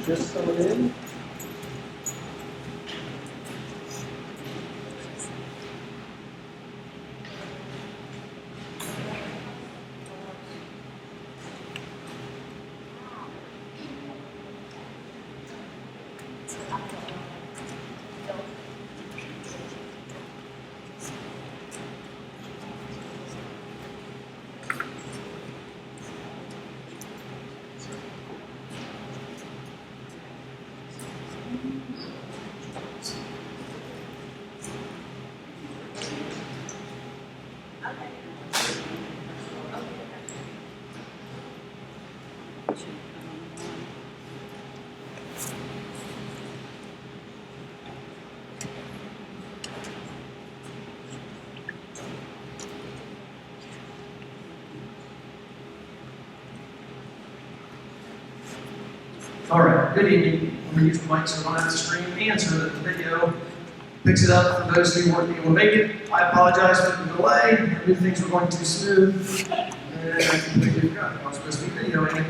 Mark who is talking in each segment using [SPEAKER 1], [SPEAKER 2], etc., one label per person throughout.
[SPEAKER 1] just coming in. All right, good evening. I'm going to use the mic so I don't have to stream and so that the video picks it up for those who weren't able to make it. I apologize for the delay. I knew things were going too smooth. And I completely forgot I was supposed to be videoing it.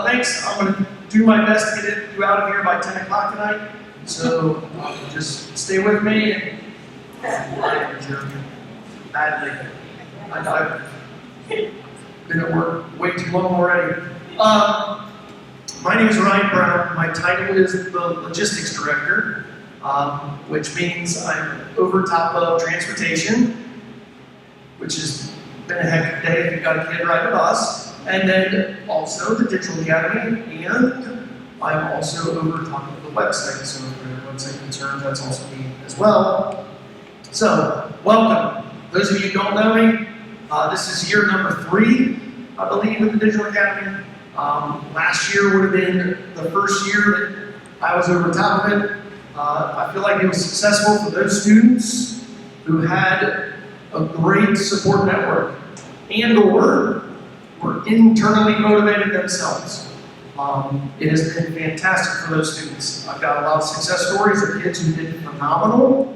[SPEAKER 1] Thanks. I'm going to do my best to get you out of here by 10 o'clock tonight. So just stay with me. Badly. I've been at work way too long already. My name is Ryan Brown. My title is the Logistics Director, which means I'm over top of transportation, which has been a heck of a day if you've got a kid riding a bus, and then also the Digital Academy, and I'm also over top of the website, so if there are website concerns, that's also me as well. So, welcome. Those of you who don't know me, this is year number 3, I believe, with the Digital Academy. Last year would have been the first year that I was over top of it. I feel like it was successful for those students who had a great support network and/or were internally motivated themselves. It has been fantastic for those students. I've got a lot of success stories of kids who did phenomenal,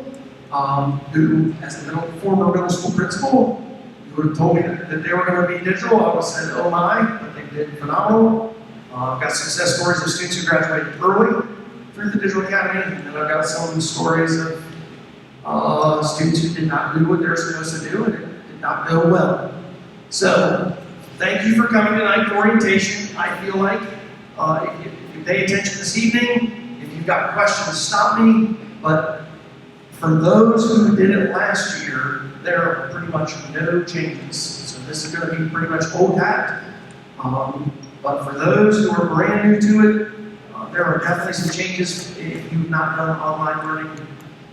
[SPEAKER 1] who, as a former middle school principal, you would have told me that they were going to be digital. I would have said, oh my, but they did phenomenal. I've got success stories of students who graduated early through the Digital Academy, and then I've got some stories of students who did not do what they're supposed to do and did not know well. So, thank you for coming tonight to orientation. I feel like if you pay attention this evening, if you've got questions, stop me. But for those who did it last year, there are pretty much no changes. So this is going to be pretty much old hat. But for those who are brand new to it, there are definitely some changes if you've not done online learning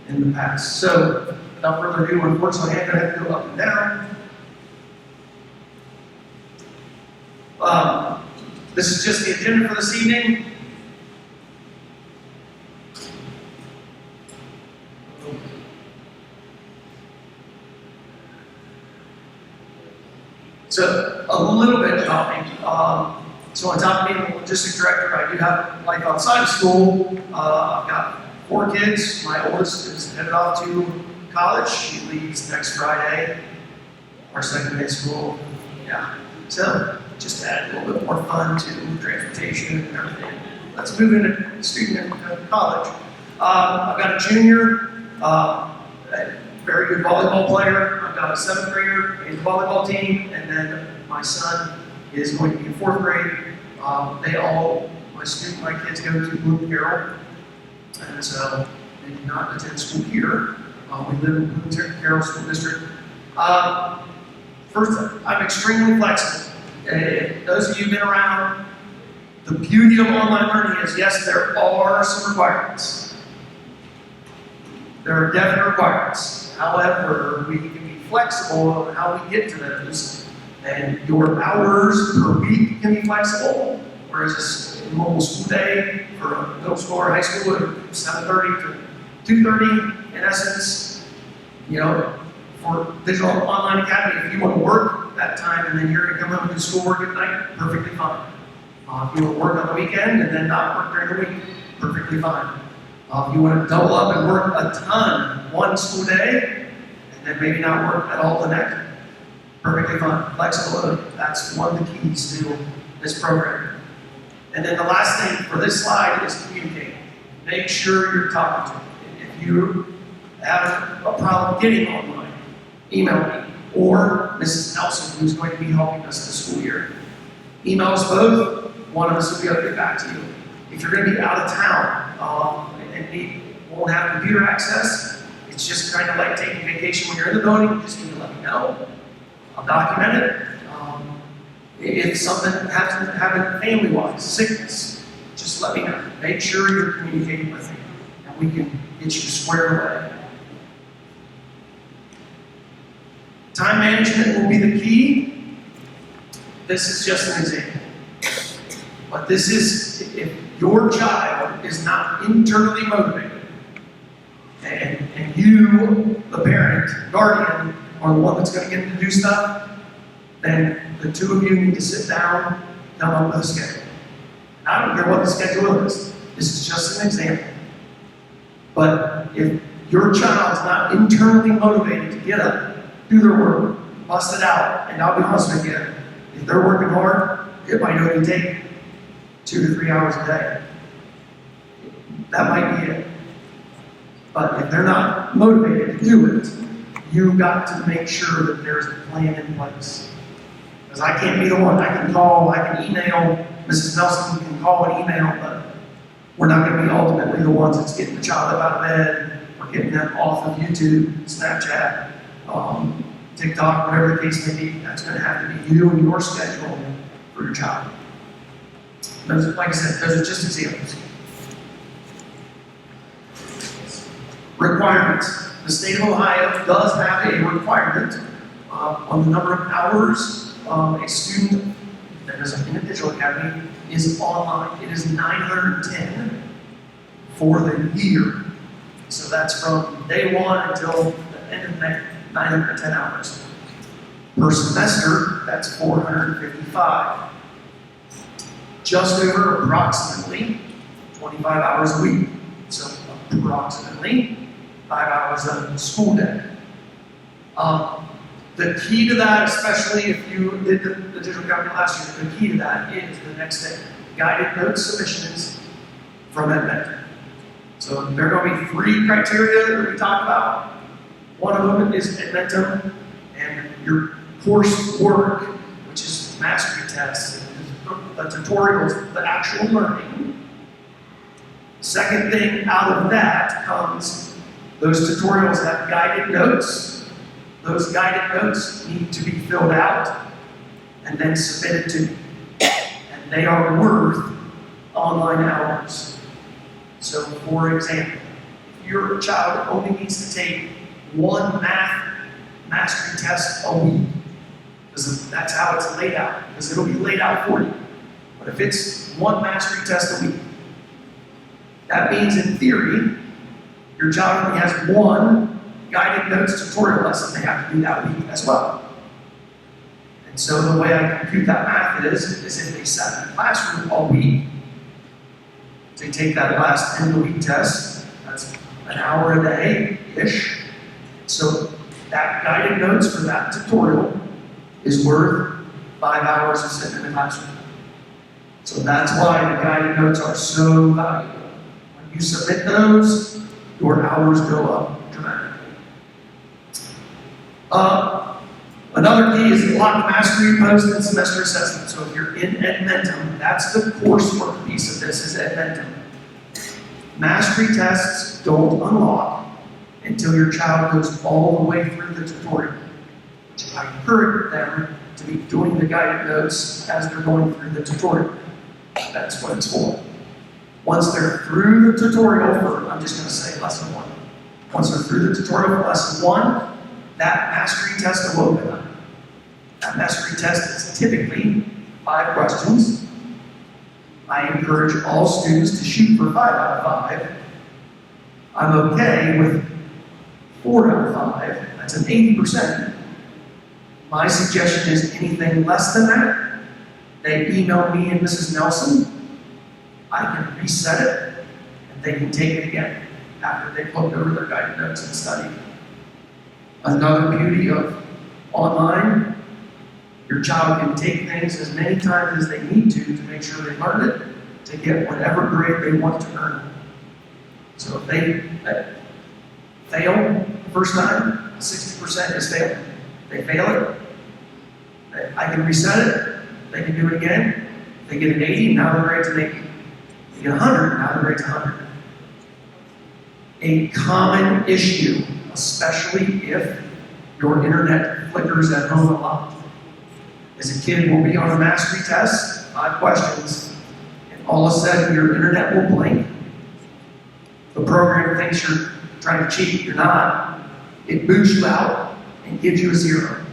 [SPEAKER 1] in the past. So without further ado, unfortunately, I'm going to have to go up and down. This is just the agenda for this evening. So, a little bit about me. So on top of being a logistics director, I do have life outside of school. I've got 4 kids. My oldest is headed off to college. She leaves next Friday. Our second day of school. Yeah. So, just to add a little bit more fun to transportation and everything. Let's move into student and college. I've got a junior, a very good volleyball player. I've got a 7th grader in the volleyball team, and then my son is going to be in 4th grade. My kids go to Blue Carroll, and so they do not attend school here. We live in Blue Carroll School District. First, I'm extremely flexible. Those of you who've been around, the beauty of online learning is, yes, there are some requirements. There are definite requirements. However, we can be flexible on how we get to those, and your hours per week can be flexible. Whereas a normal school day for a middle school or high school, 7:30 to 2:30, in essence, for Digital Online Academy, if you want to work that time and then you're going to come home and do schoolwork at night, perfectly fine. If you want to work on the weekend and then not work during the week, perfectly fine. If you want to double up and work a ton one school day, and then maybe not work at all the next, perfectly fine. Flexibility, that's one of the keys to this program. And then the last thing for this slide is communicate. Make sure you're talking to them. If you have a problem getting online, email me or Mrs. Nelson, who's going to be helping us this school year. Email us both. One of us will be able to get back to you. If you're going to be out of town and won't have computer access, it's just kind of like taking vacation when you're in the building. You just need to let me know. I'll document it. If something happened family-wise, sickness, just let me know. Make sure you're communicating with me, and we can get you squared away. Time management will be the key. This is just an example. But this is, if your child is not internally motivated, and you, the parent, guardian, are the one that's going to get them to do stuff, then the two of you need to sit down, come up with a schedule. I don't care what the schedule is. This is just an example. But if your child's not internally motivated to get up, do their work, bust it out, and I'll be honest with you, if they're working hard, it might only take 2 to 3 hours a day. That might be it. But if they're not motivated to do it, you've got to make sure that there's a plan in place. Because I can't be the one. I can call, I can email, Mrs. Nelson can call and email, but we're not going to be ultimately the ones that's getting the child up out of bed, or getting them off of YouTube, Snapchat, TikTok, whatever the case may be. That's going to have to be you and your schedule for your child. Those, like I said, those are just examples. Requirements. The state of Ohio does have a requirement on the number of hours a student that is in a digital academy is online. It is 910 for the year. So that's from day one until the end of the next 910 hours. Per semester, that's 455. Just over approximately 25 hours a week. So approximately 5 hours a school day. The key to that, especially if you did the digital academy last year, the key to that is the next thing. Guided note submissions from Edmentum. So there are going to be 3 criteria that we talk about. One of them is Edmentum and your course work, which is mastery tests, the tutorials, the actual learning. Second thing out of that comes those tutorials have guided notes. Those guided notes need to be filled out and then submitted to me. And they are worth online hours. So, for example, if your child only needs to take 1 math mastery test a week, because that's how it's laid out, because it'll be laid out for you. But if it's 1 mastery test a week, that means in theory, your child only has 1 guided notes tutorial lesson they have to do that week as well. And so the way I compute that math is if they sat in the classroom all week, they take that last end of the week test, that's an hour a day-ish. So that guided notes for that tutorial is worth 5 hours of sitting in the classroom. So that's why the guided notes are so valuable. When you submit those, your hours go up dramatically. Another key is block mastery post and semester assessment. So if you're in Edmentum, that's the coursework piece of this is Edmentum. Mastery tests don't unlock until your child goes all the way through the tutorial. Which I encourage them to be doing the guided notes as they're going through the tutorial. That's what it's for. Once they're through the tutorial for, I'm just going to say lesson 1. Once they're through the tutorial for lesson 1, that mastery test will open up. That mastery test is typically 5 questions. I encourage all students to shoot for 5 out of 5. I'm okay with 4 out of 5. That's an 80%. My suggestion is anything less than that, they email me and Mrs. Nelson. I can reset it, and they can take it again after they've looked over their guided notes and studied. Another beauty of online, your child can take things as many times as they need to make sure they learn it, to get whatever grade they want to earn. So if they fail the first time, 60% is failing. They fail it, I can reset it, they can do it again. If they get an 80, now the grade's an 80. If they get 100, now the grade's 100. A common issue, especially if your internet flickers at home a lot, is a kid will be on a mastery test, 5 questions, and all of a sudden your internet will blink. The program thinks you're trying to cheat, you're not. It boots you out and gives you a 0.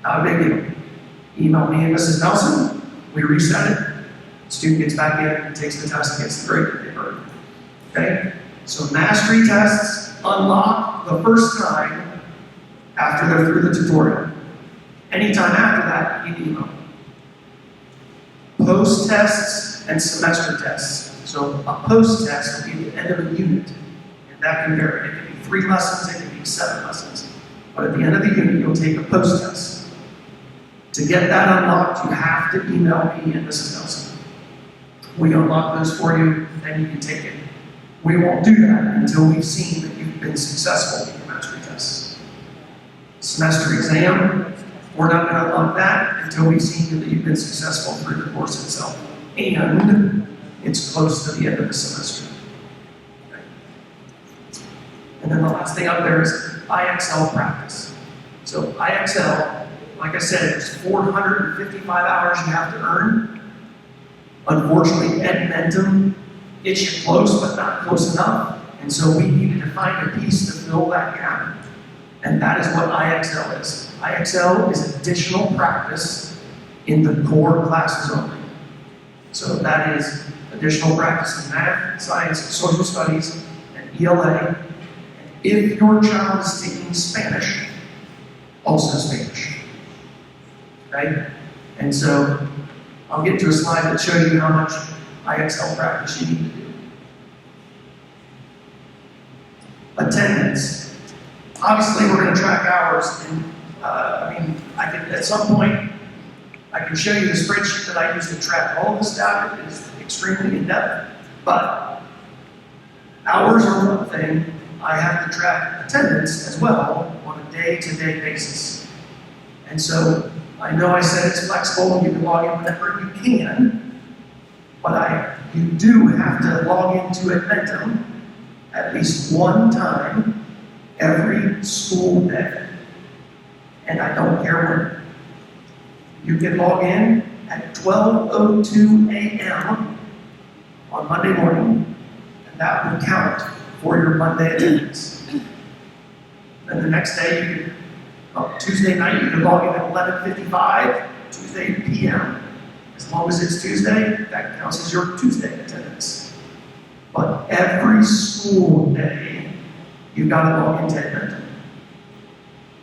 [SPEAKER 1] Not a big deal. Email me and Mrs. Nelson, we reset it. Student gets back in and takes the test and gets the grade that they earned. Okay? So mastery tests unlock the first time after they're through the tutorial. Anytime after that, you need email. Post tests and semester tests. So a post test will be the end of a unit. And that can vary. It can be 3 lessons, it can be 7 lessons. But at the end of the unit, you'll take a post test. To get that unlocked, you have to email me and Mrs. Nelson. We unlock those for you, then you can take it. We won't do that until we've seen that you've been successful in your mastery tests. Semester exam, we're not going to unlock that until we've seen that you've been successful through the course itself. And it's close to the end of the semester. Okay. And then the last thing up there is IXL practice. So IXL, like I said, there's 455 hours you have to earn. Unfortunately, Edmentum gets you close, but not close enough. And so we needed to find a piece to fill that gap. And that is what IXL is. IXL is additional practice in the core classes only. So that is additional practice in math, science, social studies, and ELA. And if your child is taking Spanish, also Spanish. Okay? And so I'll get to a slide that shows you how much IXL practice you need to do. Attendance. Obviously, we're going to track hours, and I can at some point I can show you the spreadsheet that I use to track all of this data. It is extremely in-depth, but hours are one thing. I have to track attendance as well on a day-to-day basis. And so I know I said it's flexible, you can log in whenever you can, but you do have to log into Edmentum at least one time every school day. And I don't care when. You can log in at 12:02 a.m. on Monday morning, and that will count for your Monday attendance. Then the next day, Tuesday night, you can log in at 11:55, Tuesday p.m. As long as it's Tuesday, that counts as your Tuesday attendance. But every school day, you've got to log into Edmentum.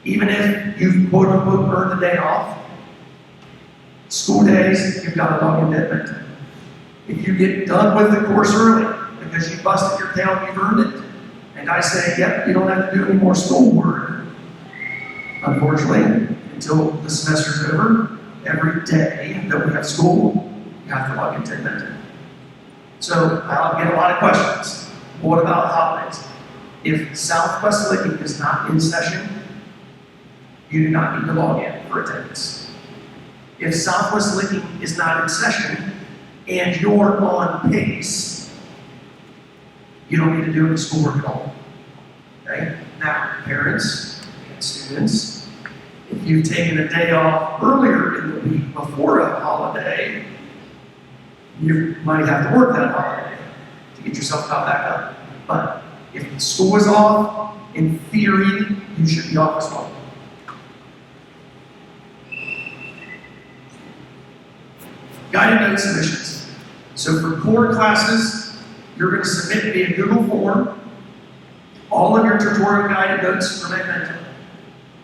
[SPEAKER 1] Even if you've quote-unquote earned the day off, school days, you've got to log into Edmentum. If you get done with the course early because you busted your tail and you've earned it, and I say, yep, you don't have to do any more schoolwork, unfortunately, until the semester's over, every day that we have school, you have to log into Edmentum. So I'll get a lot of questions. What about holidays? If Southwest Licking is not in session, you do not need to log in for attendance. If Southwest Licking is not in session and you're on pace, you don't need to do any schoolwork at all. Okay? Now, parents and students, if you've taken a day off earlier in the week before a holiday, you might have to work that holiday to get yourself caught back up. But if school is off, in theory, you should be off as well. Guided note submissions. So for core classes, you're going to submit via Google form all of your tutorial guided notes from Edmentum.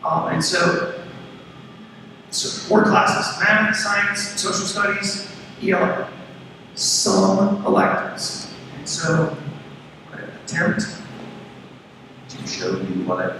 [SPEAKER 1] And so core classes, math, science, social studies, ELA, some electives. And so I'm going to attempt to show you what I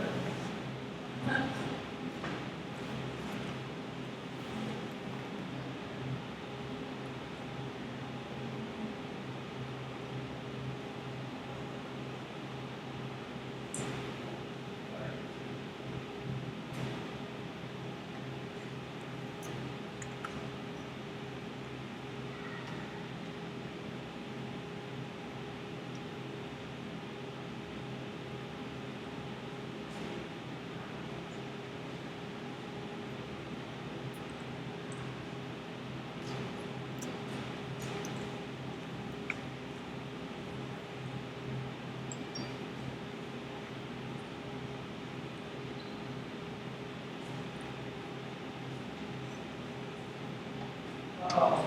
[SPEAKER 1] Oh,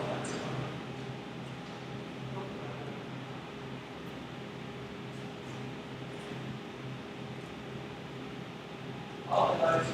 [SPEAKER 1] oh, nice.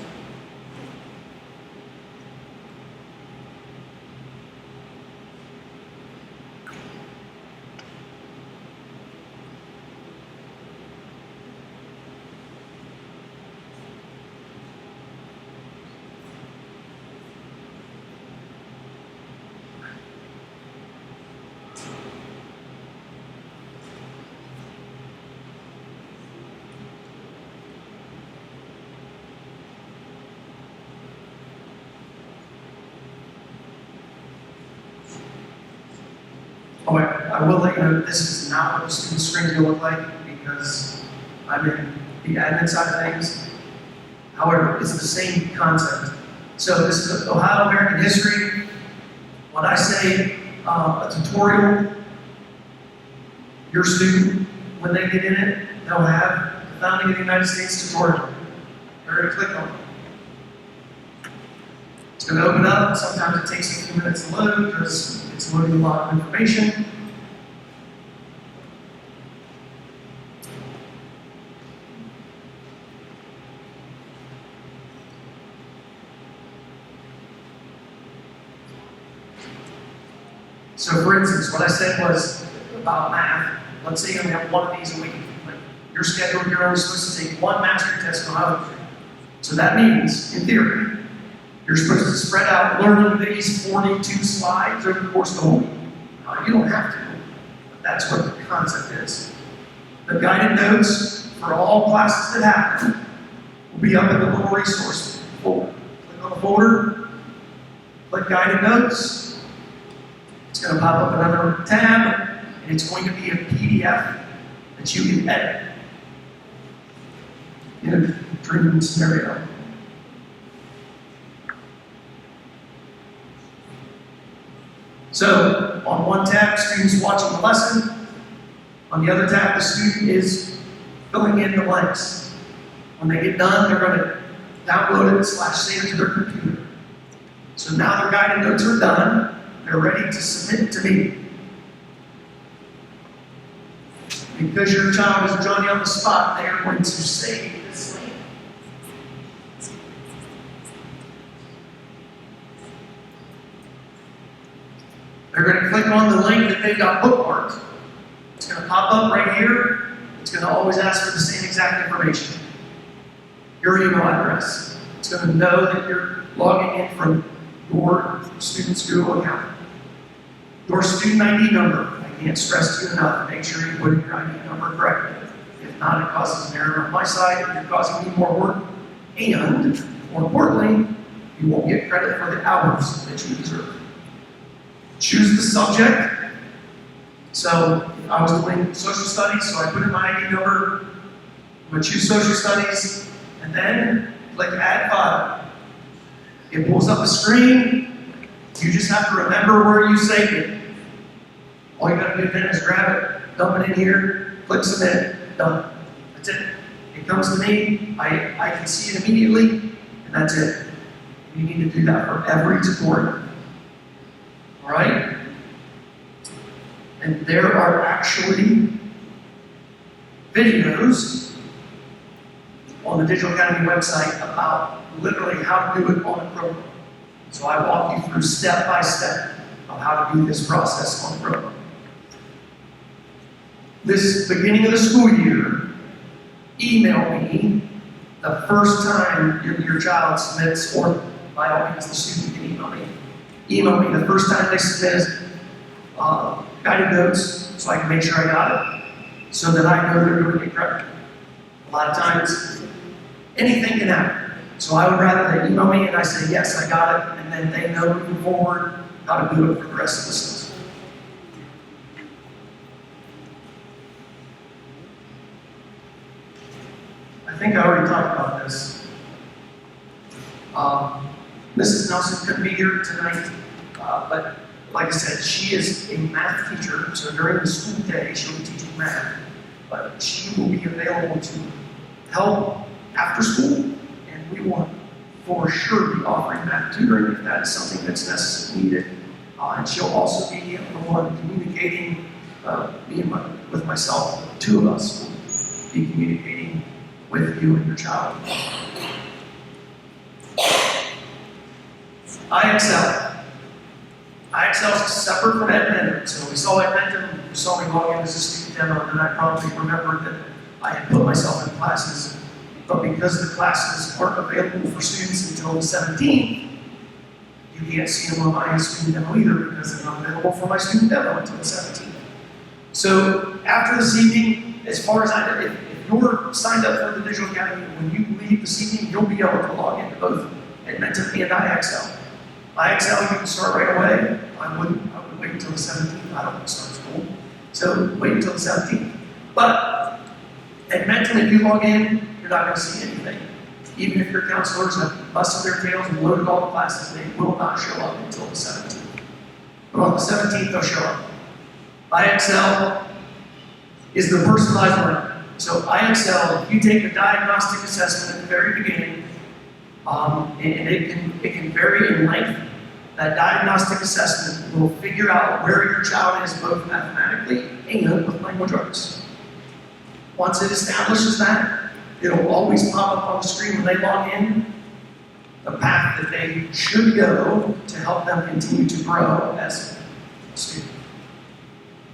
[SPEAKER 1] Oh, I will let you know this is not what the student screen is going to look like because I'm in the admin side of things. However, it's the same concept. So this is Ohio American History. When I say a tutorial, your student, when they get in it, they'll have the Founding of the United States tutorial. They're going to click on it. It's going to open up. Sometimes it takes a few minutes to load because it's loading a lot of information. So for instance, what I said was about math. Let's say you only have one of these a week. Like your schedule, you're only supposed to take one mastery test on Ohio. So that means, in theory, you're supposed to spread out learning these 42 slides over the course of the whole week. You don't have to, but that's what the concept is. The guided notes for all classes that happen will be up in the little resource folder. Click on the folder, click guided notes. It's going to pop up another tab, and it's going to be a PDF that you can edit in a dream scenario. So, on one tab, the student's watching the lesson. On the other tab, the student is filling in the blanks. When they get done, they're going to download it / save it to their computer. So now their guided notes are done. They're ready to submit to me. Because your child is Johnny on the spot, they are going to save this link. They're going to click on the link that they've got bookmarked. It's going to pop up right here. It's going to always ask for the same exact information. Your email address. It's going to know that you're logging in from your student's Google account. Your student ID number. I can't stress to you enough. Make sure you put in your ID number correctly. If not, it causes an error on my side. You're causing me more work. And, more importantly, you won't get credit for the hours that you deserve. Choose the subject. So, I was doing social studies, so I put in my ID number. I'm going to choose social studies, and then click Add File. It pulls up a screen. You just have to remember where you saved it. All you got to do then is grab it, dump it in here, click Submit, done. That's it. It comes to me, I can see it immediately, and that's it. You need to do that for every tutorial. All right? And there are actually videos on the Digital Academy website about literally how to do it on a program. So I walk you through step by step of how to do this process on the program. This beginning of the school year, email me the first time your child submits, or by all means the student can email me. Email me the first time they submit guided notes so I can make sure I got it, so that I know they're doing it correctly. A lot of times, anything can happen. So I would rather they email me and I say, yes, I got it, and then they know moving forward how to do it for the rest of the semester. I think I already talked about this. Mrs. Nelson couldn't be here tonight, but like I said, she is a math teacher, so during the school day, she'll be teaching math, but she will be available to help after school, and we will for sure be offering math tutoring if that is something that's needed. And she'll also be the one communicating with myself. The two of us will be communicating with you and your child. IXL. IXL is separate from Edmentum. So we saw Edmentum, you saw me log in as a student demo, and then I probably remembered that I had put myself in classes, but because the classes aren't available for students until the 17th, you can't see them on my student demo either because they're not available for my student demo until the 17th. So after this evening, as far as I know, if you're signed up for the Digital Academy, when you leave this evening, you'll be able to log into both Edmentum and IXL. IXL, you can start right away. I would wait until the 17th. I don't want to start school. So wait until the 17th. But Edmentum, if you log in, you're not going to see anything. Even if your counselors have busted their tails and loaded all the classes, they will not show up until the 17th. But on the 17th, they'll show up. IXL is the personalized learning. So IXL, if you take a diagnostic assessment at the very beginning, and it can vary in length. That diagnostic assessment will figure out where your child is both mathematically and with language arts. Once it establishes that, it'll always pop up on the screen when they log in, the path that they should go to help them continue to grow as a student.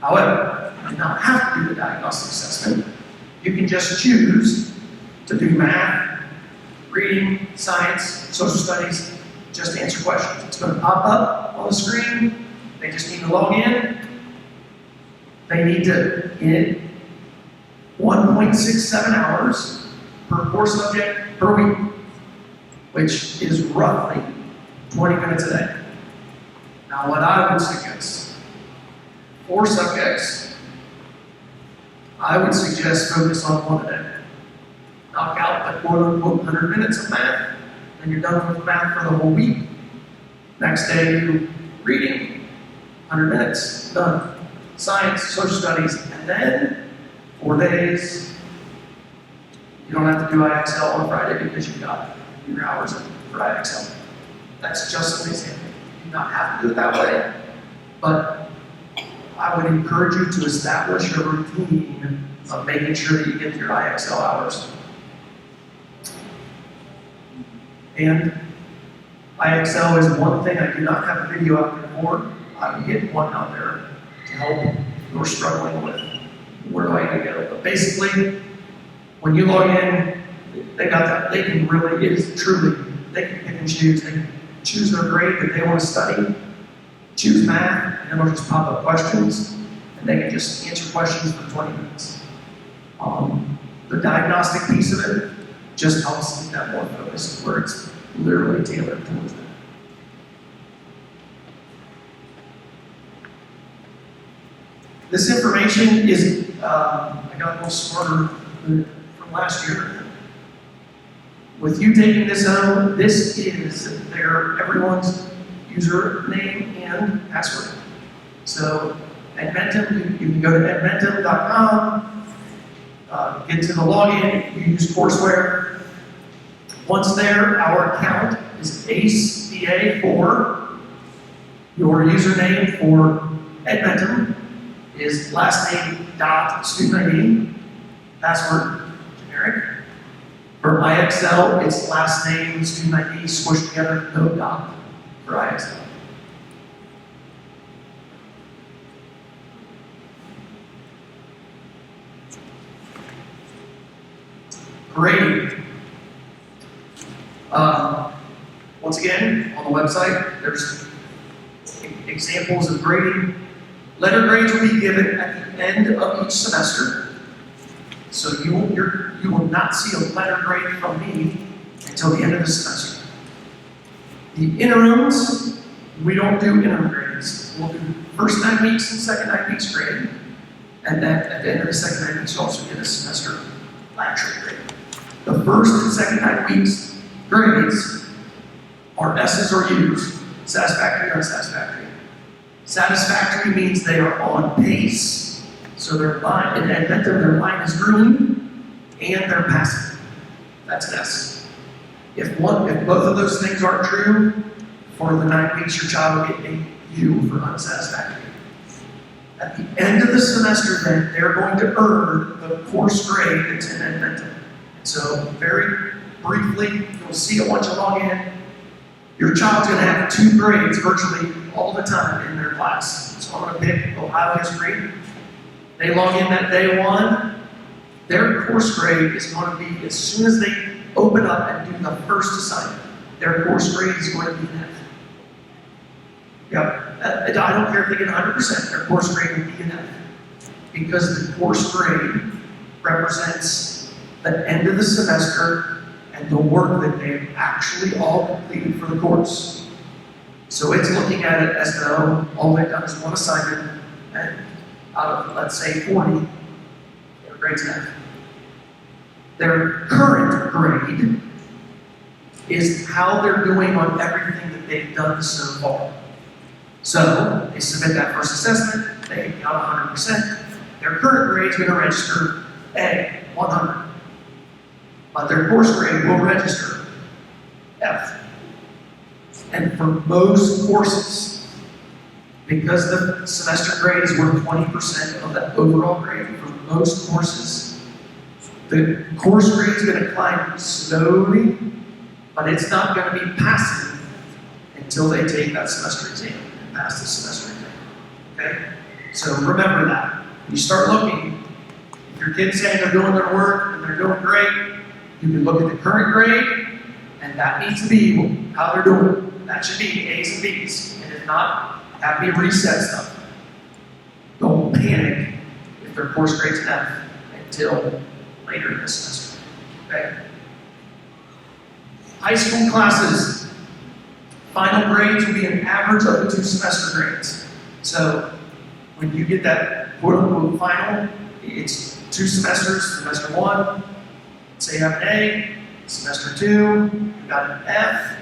[SPEAKER 1] However, you do not have to do the diagnostic assessment. You can just choose to do math, reading, science, social studies, just answer questions. It's going to pop up on the screen. They just need to log in. They need to get 1.67 hours per core subject per week, which is roughly 20 minutes a day. Now, what I would suggest, 4 subjects, I would suggest focus on one a day. Knock out the quote-unquote 100 minutes of math, and you're done with math for the whole week. Next day, you reading, 100 minutes, done. Science, social studies, and then 4 days. You don't have to do IXL on Friday because you've got your hours for IXL. That's just an example. You do not have to do it that way, but I would encourage you to establish a routine of making sure that you get your IXL hours. And IXL is one thing I do not have a video out there for. I will get one out there to help if you're struggling with where do I go. But basically, when you log in, they got that. They can really, it is truly, they can pick and choose. They can choose their grade that they want to study, choose math, and then they'll just pop up questions, and they can just answer questions for 20 minutes. The diagnostic piece of it just helps get that more focused, where it's literally tailored towards that. This information is, I got a little smarter from last year. With you taking this home, this is everyone's username and password. So Edmentum, you can go to edmentum.com, get to the login, you use courseware. Once there, our account is ACEBA4. Your username for Edmentum is last name dot student ID, password generic. For IXL, it's last name, student ID, squished together, no dot for IXL. Grading. Once again, on the website, there's examples of grading. Letter grades will be given at the end of each semester. So you will not see a letter grade from me until the end of the semester. The interims, we don't do interim grades. We'll do first 9 weeks and second 9 weeks grade. And then at the end of the second 9 weeks, you also get a semester lecture grade. The first and second 9 weeks grades are S's or U's, satisfactory or unsatisfactory. Satisfactory means they are on pace, so their line, and at their line is green, and they're passing. That's an S. If both of those things aren't true, for the 9 weeks your child will get a U for unsatisfactory. At the end of the semester, then, they're going to earn the course grade that's in that mentor. So, very briefly, you'll see it once you log in. Your child's going to have 2 grades virtually all the time in their class. So, I'm going to pick Ohio history. They log in that day 1. Their course grade is going to be, as soon as they open up and do the first assignment, their course grade is going to be an F. Yep. I don't care if they get 100%, their course grade will be an F. Because the course grade represents the end of the semester and the work that they've actually all completed for the course. So it's looking at it as though all they've done is one assignment, and out of, let's say, 40, their grade's an F. Their current grade is how they're doing on everything that they've done so far. So, they submit that first assessment, they got 100%. Their current grade is going to register A, 100. But their course grade will register F. And for most courses, because the semester grade is worth 20% of the overall grade, for most courses, the course grade is going to climb slowly, but it's not going to be passive until they take that semester exam. Pass the semester exam. Okay? So remember that. When you start looking, if your kids say they're doing their work and they're doing great, you can look at the current grade, and that needs to be how they're doing. That should be A's and B's. And if not, have me reset stuff. Don't panic if their course grade's an F until later in the semester. Okay? High school classes. Final grades will be an average of the 2 semester grades. So when you get that quote-unquote final, it's 2 semesters. Semester 1, say you have an A. Semester 2, you got an F.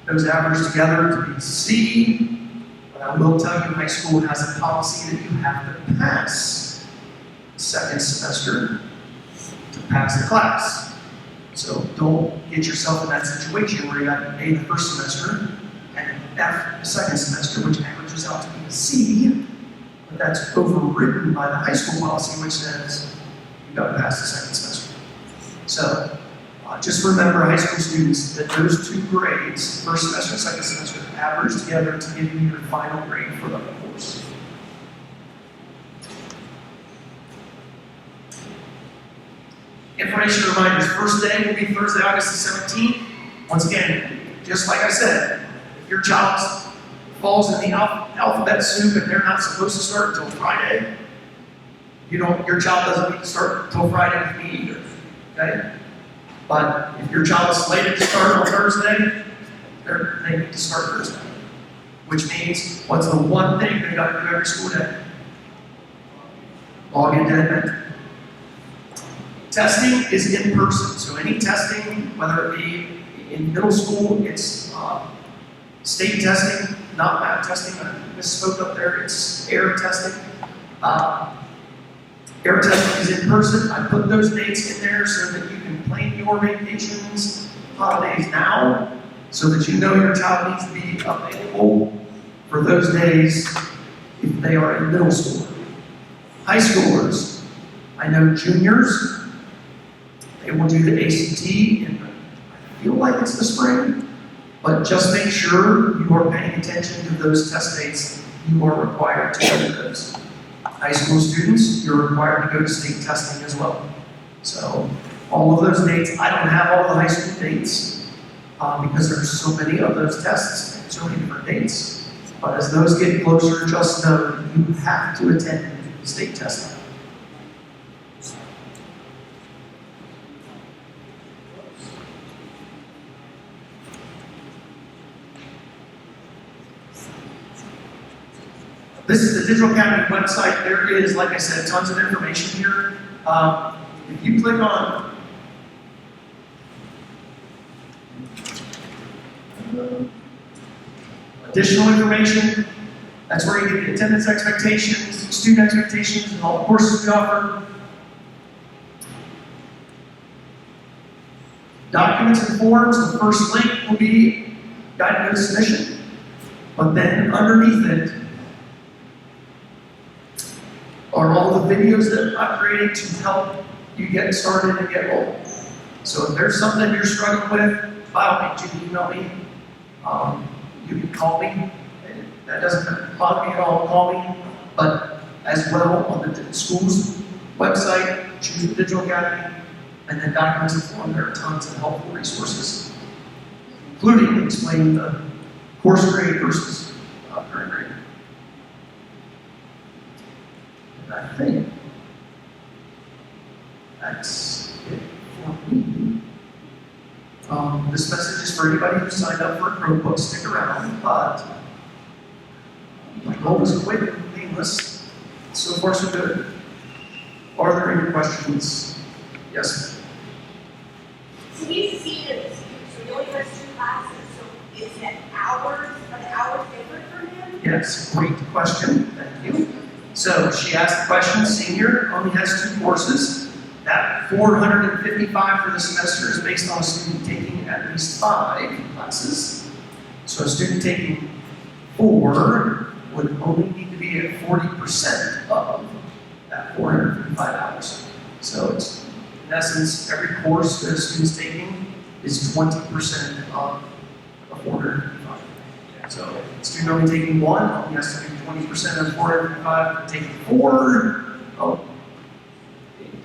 [SPEAKER 1] Those average together to be C. But I will tell you, high school has a policy that you have to pass the second semester to pass the class. So don't get yourself in that situation where you got an A the first semester and an F the second semester, which averages out to be a C, but that's overridden by the high school policy, which says you got to pass the second semester. So just remember, high school students, that those 2 grades, first semester and second semester, average together to give you your final grade for the course. Information reminders. First day will be Thursday, August the 17th. Once again, just like I said, if your child falls in the alphabet soup and they're not supposed to start until Friday, your child doesn't need to start until Friday with me either. Okay? But if your child is slated to start on Thursday, they need to start Thursday. Which means, what's the one thing they got to do every school day? Log into Advent. Testing is in person, so any testing, whether it be in middle school, it's state testing, not lab testing. I misspoke up there, it's air testing. Air testing is in person. I put those dates in there so that you can plan your vacations, holidays now, so that you know your child needs to be available for those days if they are in middle school. High schoolers, I know juniors, they will do the ACT, and I feel like it's the spring, but just make sure you are paying attention to those test dates. You are required to go to those. High school students, you're required to go to state testing as well. So all of those dates, I don't have all the high school dates because there's so many of those tests and so many different dates. But as those get closer, just know that you have to attend state testing. This is the Digital Academy website. There is, like I said, tons of information here. If you click on additional information, that's where you get the attendance expectations, student expectations, and all the courses we offer. Documents and forms, the first link will be guided submission. But then underneath it are all the videos that I've created to help you get started and get rolling. So if there's something you're struggling with, by all means, you can email me. You can call me. That doesn't bother me at all, call me. But as well, on the school's website, choose the Digital Academy, and then documents and form. There are tons of helpful resources, including explaining the course grade versus current grade. And I think that's it for me. This message is for anybody who signed up for a Chromebook. Stick around, but my goal is quick and painless. So far, so good. Are there any questions? Yes.
[SPEAKER 2] So we see that so he only has 2 classes, so is that hours? Are the hours different for him?
[SPEAKER 1] Yes, great question. Thank you. So she asked the question, senior only has 2 courses. That $455 for the semester is based on a student taking at least 5 classes. So a student taking 4 would only need to be at 40% of that 455 hours. So it's, in essence, every course that a student's taking is 20% of the 455. So a student only taking 1 only has to do 20% of 455. Taking 4,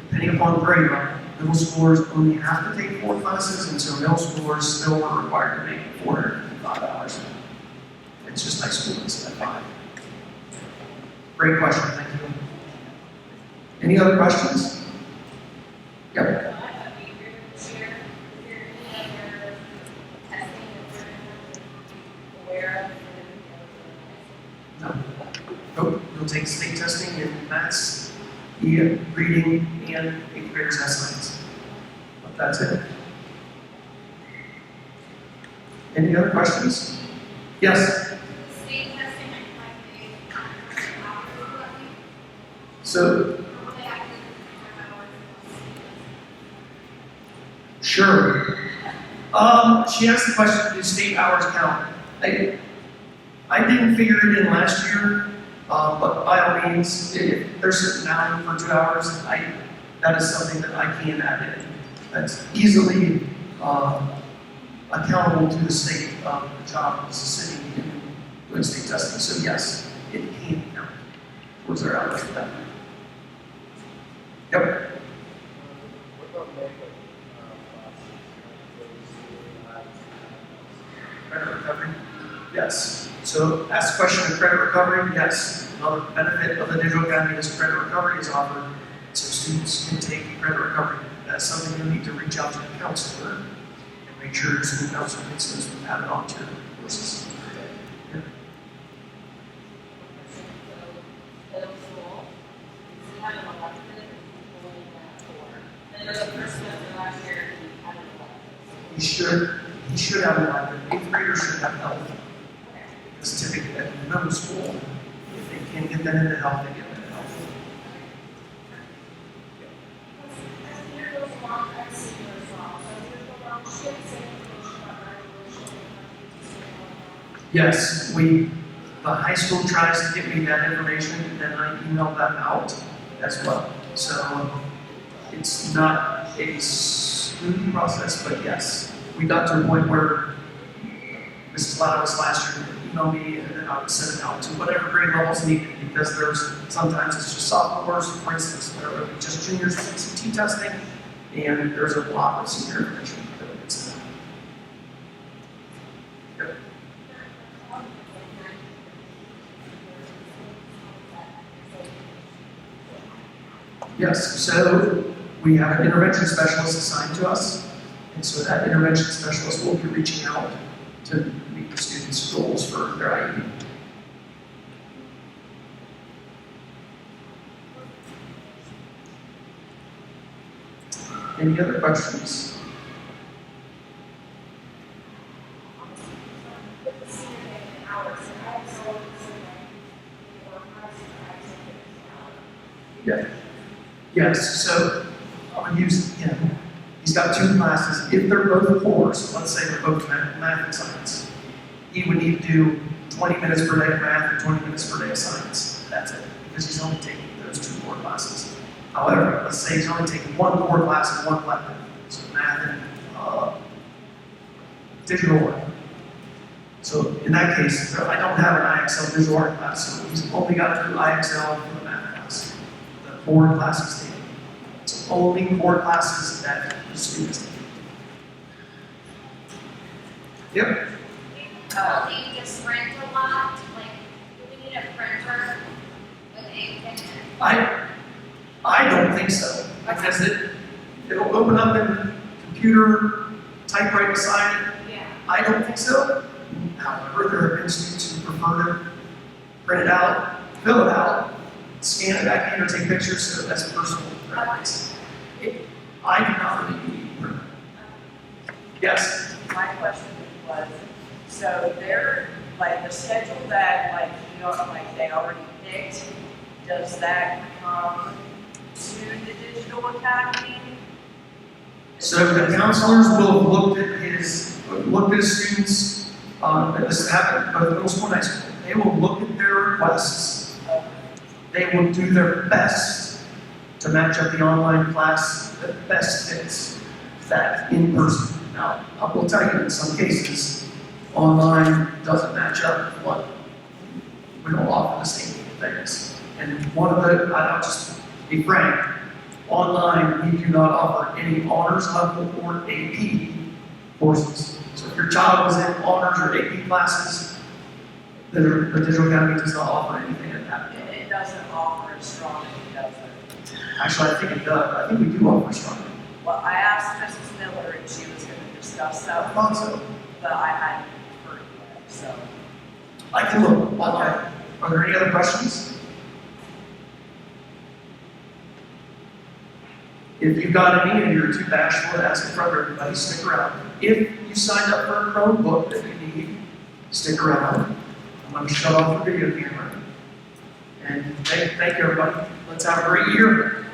[SPEAKER 1] depending upon grade level, middle schoolers only have to take 4 classes, and so middle schoolers still are required to make 455 hours. It's just high school instead of 5. Great question, thank you. Any other questions? Yep. No. Nope. You'll take state testing in maths, reading, and 8th graders have science. But that's it. Any other questions? Yes?
[SPEAKER 2] State testing and 5 days hours.
[SPEAKER 1] So, sure. She asked the question, do state hours count? I didn't figure it in last year, but by all means, if they're sitting down for 2 hours, that is something that I can add in. That's easily accountable to the state of the job as a city in doing state testing. So yes, it can count towards their hours for that. Yep. Credit recovery? Yes. So ask the question of credit recovery, yes. Another benefit of the Digital Academy is credit recovery is offered, so students can take credit recovery. That's something you'll need to reach out to the counselor and make sure your school counselor gets those added on to your courses. Yeah. He should have an elective. 8th graders should have health. Because typically at middle school, if they can't get that into health, they get that into health. Yes, the high school tries to get me that information, and then I email them out as well. So it's not a smooth process, but yes, we got to a point where Mrs. Lados last year would email me, and then I would send it out to whatever grade levels needed, because sometimes it's just sophomores, for instance, where just juniors with ACT testing, and there's a lot of senior information that gets sent out. Yep. Yes, so we have an intervention specialist assigned to us, and so that intervention specialist will be reaching out to meet the students' goals for their IEP. Any other questions? Yeah. Yes, so I'll use he's got 2 classes. If they're both 4s, let's say they're both math and science, he would need to do 20 minutes per day of math and 20 minutes per day of science. That's it, because he's only taking those 2 core classes. However, let's say he's only taking 1 core class and 1 elective, so math and digital work. So in that case, I don't have an IXL visual art class, so he's only got to do IXL for the math class, the core classes taken. It's only core classes that the students take. Yep.
[SPEAKER 3] Will they need to print a lot? Like, do we need a printer with ink in it?
[SPEAKER 1] I don't think so, because it'll open up in the computer, type right beside it.
[SPEAKER 3] Yeah.
[SPEAKER 1] I don't think so. However, there have been students who prefer to print it out, fill it out, scan it back in, or take pictures, so that's personal preference. I do not really need a printer. Yes?
[SPEAKER 4] My question was, so they're, like, the schedule that, like, you know, like, they already picked, does that come to the digital academy?
[SPEAKER 1] So the counselors will have looked at his students, and this happened both middle school and high school. They will look at their requests. They will do their best to match up the online class that best fits that in person. Now, I will tell you, in some cases, online doesn't match up with what we don't offer the same things. And one of the, I'll just be frank, online we do not offer any honors level or AP courses. So if your child was in honors or AP classes, the Digital Academy does not offer anything at that.
[SPEAKER 4] It doesn't offer as strong as it does.
[SPEAKER 1] Actually, I think it does. I think we do offer strong.
[SPEAKER 4] Well, I asked Mrs. Miller and she was going to discuss
[SPEAKER 1] I
[SPEAKER 4] that,
[SPEAKER 1] thought so.
[SPEAKER 4] but I hadn't heard yet, so.
[SPEAKER 1] I can look. Okay. Are there any other questions? If you've got any and you're too bashful to ask in front of everybody, stick around. If you signed up for a Chromebook that you need, stick around. I'm going to shut off the video camera. And thank you, everybody. Let's have a great year.